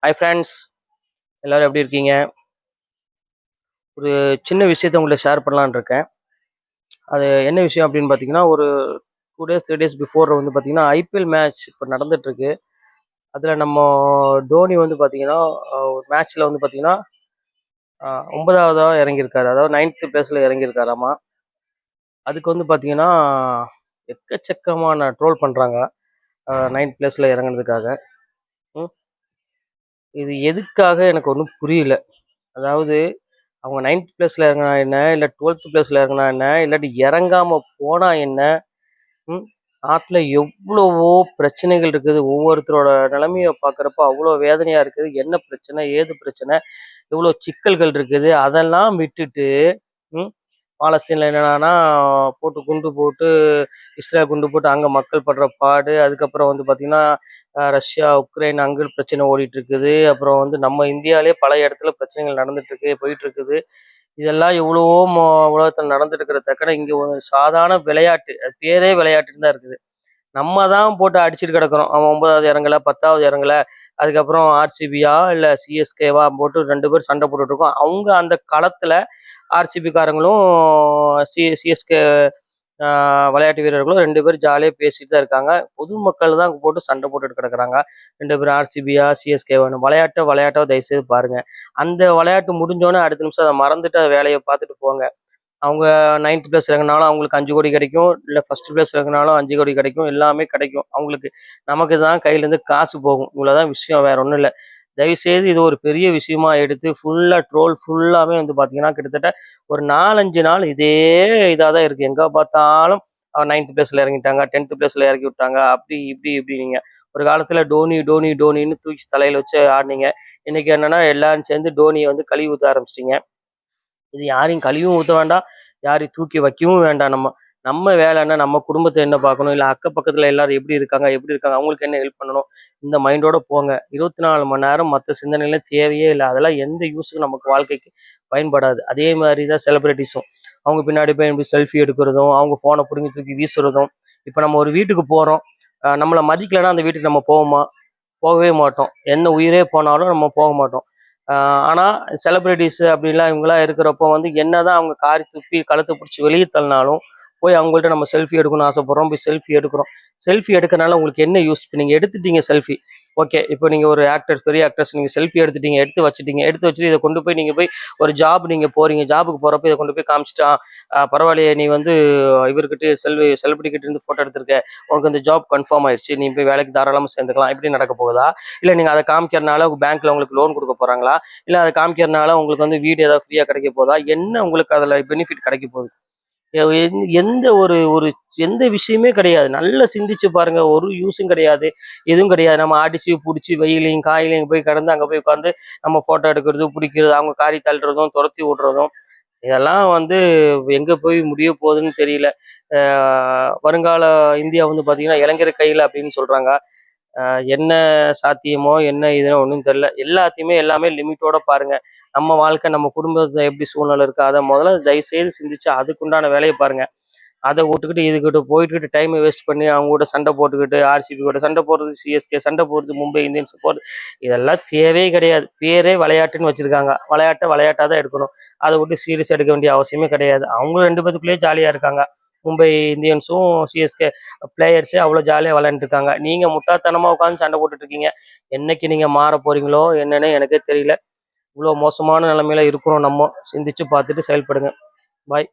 Hi friends, எல்லோரும் எப்படி இருக்கீங்க? ஒரு சின்ன விஷயத்த உங்கள்ட்ட ஷேர் பண்ணலான்னு இருக்கேன். அது என்ன விஷயம் அப்படின்னு பார்த்தீங்கன்னா, ஒரு 2 டேஸ் 3 டேஸ் பிஃபோர் வந்து பார்த்தீங்கன்னா, ஐபிஎல் மேட்ச் இப்போ நடந்துட்டுருக்கு. அதில் நம்ம டோனி வந்து பார்த்தீங்கன்னா, ஒரு மேட்ச்சில் வந்து பார்த்தீங்கன்னா, 9வதா இறங்கியிருக்காரு. அதாவது 9த் பிளேஸில் இறங்கியிருக்காராமா. அதுக்கு வந்து பார்த்தீங்கன்னா, எக்கச்சக்கமான ட்ரோல் பண்ணுறாங்க. 9த் பிளேஸில் இறங்குனதுக்காக. ம். இது எதுக்காக எனக்கு ஒன்றும் புரியல. அதாவது அவங்க 9த் பிளேஸ்ல இறங்குனா என்ன, இல்லை 12த் பிளேஸ்ல இறங்குனா என்ன, இல்லாட்டி இறங்காம போனா என்ன? ம் நாட்டில் எவ்வளவோ பிரச்சனைகள் இருக்குது. ஒவ்வொருத்தரோட நிலைமையை பார்க்குறப்ப அவ்வளோ வேதனையா இருக்குது. என்ன பிரச்சனை, ஏது பிரச்சனை, எவ்வளோ சிக்கல்கள் இருக்குது. அதெல்லாம் விட்டுட்டு ம் பாலஸ்தீனில் என்னடான்னா போட்டு குண்டு போட்டு இஸ்ரேல் குண்டு போட்டு அங்கே மக்கள் படுற பாடு. அதுக்கப்புறம் வந்து பார்த்திங்கன்னா, ரஷ்யா உக்ரைன் அங்கே பிரச்சனை ஓடிட்டு இருக்குது. அப்புறம் வந்து நம்ம இந்தியாவிலே பல இடத்துல பிரச்சனைகள் நடந்துட்டுருக்கு, போயிட்டுருக்குது. இதெல்லாம் எவ்வளவோ உலகத்தில் நடந்துட்டு இருக்கிற தக்கன இங்கே ஒரு சாதாரண விளையாட்டு, அது பேரே விளையாட்டுன்னு தான் இருக்குது. நம்ம தான் போட்டு அடிச்சுட்டு கிடக்குறோம். அவன் 9வது இறங்கல, 10வது இறங்கல. அதுக்கப்புறம் ஆர்சிபியா இல்லை சிஎஸ்கேவா போட்டு 2 பேர் சண்டை போட்டுட்ருக்கோம். அவங்க அந்த களத்தில் ஆர்சிபிக்காரங்களும் சிஎஸ்கே விளையாட்டு வீரர்களும் 2 பேரும் ஜாலியாக பேசிட்டு தான் இருக்காங்க. பொதுமக்கள் தான் போட்டு சண்டை போட்டுட்டு கிடக்குறாங்க. 2 பேரும் ஆர்சிபியா சிஎஸ்கேவான்னு. விளையாட்டை தயவுசெய்து பாருங்கள். அந்த விளையாட்டு முடிஞ்சோடனே அடுத்த நிமிஷம் அதை மறந்துட்டு வேலையை பார்த்துட்டு போங்க. அவங்க 9த் பிளேஸ் இறங்கினாலும் அவங்களுக்கு 5 கோடி கிடைக்கும். இல்லை ஃபர்ஸ்ட் பிளேஸ் இறங்கினாலும் 5 கோடி கிடைக்கும். எல்லாமே கிடைக்கும் அவங்களுக்கு. நமக்கு தான் கையிலேருந்து காசு போகும். இவ்வளோதான் விஷயம், வேற ஒன்றும் இல்லை. தயவுசெய்து இது ஒரு பெரிய விஷயமா எடுத்து ஃபுல்லாக ட்ரோல் ஃபுல்லாகவே வந்து பார்த்தீங்கன்னா, கிட்டத்தட்ட ஒரு 4-5 நாள் இதே இதாக தான் இருக்குது. எங்கே பார்த்தாலும் 9த் பிளேஸில் இறங்கிட்டாங்க, 10th பிளேஸில் இறக்கி விட்டாங்க, அப்படி இப்படி இப்படினீங்க. ஒரு காலத்தில் டோனி டோனி டோனின்னு தூக்கி தலையில் வச்சு ஆடினீங்க. இன்றைக்கி என்னென்னா எல்லாரும் சேர்ந்து டோனியை வந்து கழுவி ஊற்ற ஆரம்பிச்சிட்டிங்க. இது யாரையும் கழுவியும் ஊற்ற வேண்டாம், யாரையும் தூக்கி வைக்கவும் வேண்டாம். நம்ம வேலை என்ன, நம்ம குடும்பத்தை என்ன பார்க்கணும், இல்லை அக்க பக்கத்தில் எல்லாரும் எப்படி இருக்காங்க, அவங்களுக்கு என்ன ஹெல்ப் பண்ணணும், இந்த மைண்டோட போங்க. 24 மணி நேரம் மற்ற சிந்தனைலாம் தேவையே இல்லை. அதெல்லாம் எந்த யூஸுக்கும் நமக்கு வாழ்க்கைக்கு பயன்படாது. அதே மாதிரி தான் செலிப்ரிட்டிஸும். அவங்க பின்னாடி போய் இப்படி செல்ஃபி எடுக்கிறதும், அவங்க ஃபோனை பிடுங்கி தூக்கி வீசுறதும். இப்போ நம்ம ஒரு வீட்டுக்கு போகிறோம், நம்மளை மதிக்கலைன்னா அந்த வீட்டுக்கு நம்ம போவோமா? போகவே மாட்டோம். என்ன உயிரே போனாலும் நம்ம போக மாட்டோம். ஆனால் செலிப்ரிட்டிஸு அப்படின்லாம் இவங்களாம் இருக்கிறப்போ வந்து என்னதான் அவங்க காரி துப்பி கழுத்தை பிடிச்சி வெளியே தள்ளினாலும் போய் அவங்கள்ட்ட நம்ம செல்ஃபி எடுக்கணும்னு ஆசைப்படுறோம். போய் செல்ஃபி எடுக்கிறோம். செல்ஃபி எடுக்கிறனால உங்களுக்கு என்ன யூஸ்? இப்போ நீங்கள் எடுத்துட்டீங்க செல்ஃபி, ஓகே. இப்போ நீங்கள் ஒரு ஆக்டர்ஸ், பெரிய ஆக்டர்ஸ், நீங்கள் செல்ஃபி எடுத்துட்டீங்க, எடுத்து வச்சுட்டு இதை கொண்டு போய் நீங்கள் போய் ஒரு ஜாப் நீங்கள் போகிறீங்க. ஜாபுக்கு போகிறப்ப இதை கொண்டு போய் காமிச்சிட்டா, பரவாயில்லையே, நீ வந்து இவர்கிட்ட செலிபிரிட்டிகிட்ட இருந்து ஃபோட்டோ எடுத்திருக்க, உனக்கு அந்த ஜாப் கன்ஃபார்ம் ஆயிடுச்சு, நீ போய் வேலைக்கு தாராளமாக சேர்ந்துக்கலாம், இப்படி நடக்க போகுதா? இல்லை நீங்கள் அதை காமிக்கிறனால பேங்க்கில் உங்களுக்கு லோன் கொடுக்க போகிறாங்களா? இல்லை அதை காமிக்கிறனால உங்களுக்கு வந்து வீடு ஏதாவது ஃப்ரீயாக கிடைக்க போதா? என்ன உங்களுக்கு அதில் பெனிஃபிட் கிடைக்க போகுது? எந்த ஒரு ஒரு எந்த விஷயமே கிடையாது. நல்லா சிந்திச்சு பாருங்க. ஒரு யூஸும் கிடையாது, எதுவும் கிடையாது. நம்ம அடிச்சு பிடிச்சி வெயிலையும் காயிலையும் போய் கடந்து அங்கே போய் உட்காந்து நம்ம ஃபோட்டோ எடுக்கிறது, பிடிக்கிறது, அவங்க காரி தள்ளுறதும், துரத்தி விட்றதும், இதெல்லாம் வந்து எங்கே போய் முடிய போகுதுன்னு தெரியல. வருங்கால இந்தியா வந்து பார்த்திங்கன்னா இளைஞர் கையில் அப்படின்னு சொல்கிறாங்க. என்ன சாத்தியமோ என்ன இதுன்னு ஒன்றும் தெரில. எல்லாத்தையுமே எல்லாமே லிமிட்டோட பாருங்க. நம்ம வாழ்க்கை, நம்ம குடும்பத்தில் எப்படி சூழ்நிலை இருக்குது, அதை முதல்ல தயவுசெய்து சிந்திச்சு அதுக்குண்டான வேலையை பாருங்க. அதை விட்டுக்கிட்டு இதுக்கிட்ட போயிட்டுக்கிட்டு டைமை வேஸ்ட் பண்ணி அவங்க கூட சண்டை போட்டுக்கிட்டு, ஆர்சிபி கூட சண்டை போடுறது, சிஎஸ்கே சண்டை போடுறது, மும்பை இந்தியன்ஸ் போடுறது, இதெல்லாம் தேவையே கிடையாது. பேரே விளையாட்டுன்னு வச்சுருக்காங்க. விளையாட்டாக தான் எடுக்கணும். அதை விட்டு சீரியஸ் எடுக்க வேண்டிய அவசியமே கிடையாது. அவங்களும் 2 பேத்துக்குள்ளேயே ஜாலியாக இருக்காங்க. மும்பை இந்தியன்ஸும் சிஎஸ்கே பிளேயர்ஸே அவ்வளோ ஜாலியாக விளையாண்டுருக்காங்க. நீங்கள் முட்டாள்தனமாக உட்காந்து சண்டை போட்டுட்ருக்கீங்க. என்னைக்கு நீங்கள் மாற போகிறீங்களோ என்னன்னு எனக்கே தெரியல. இவ்வளோ மோசமான நிலைமையில இருக்கிறோம் நம்ம. சிந்திச்சு பார்த்துட்டு செயல்படுங்க. பாய்.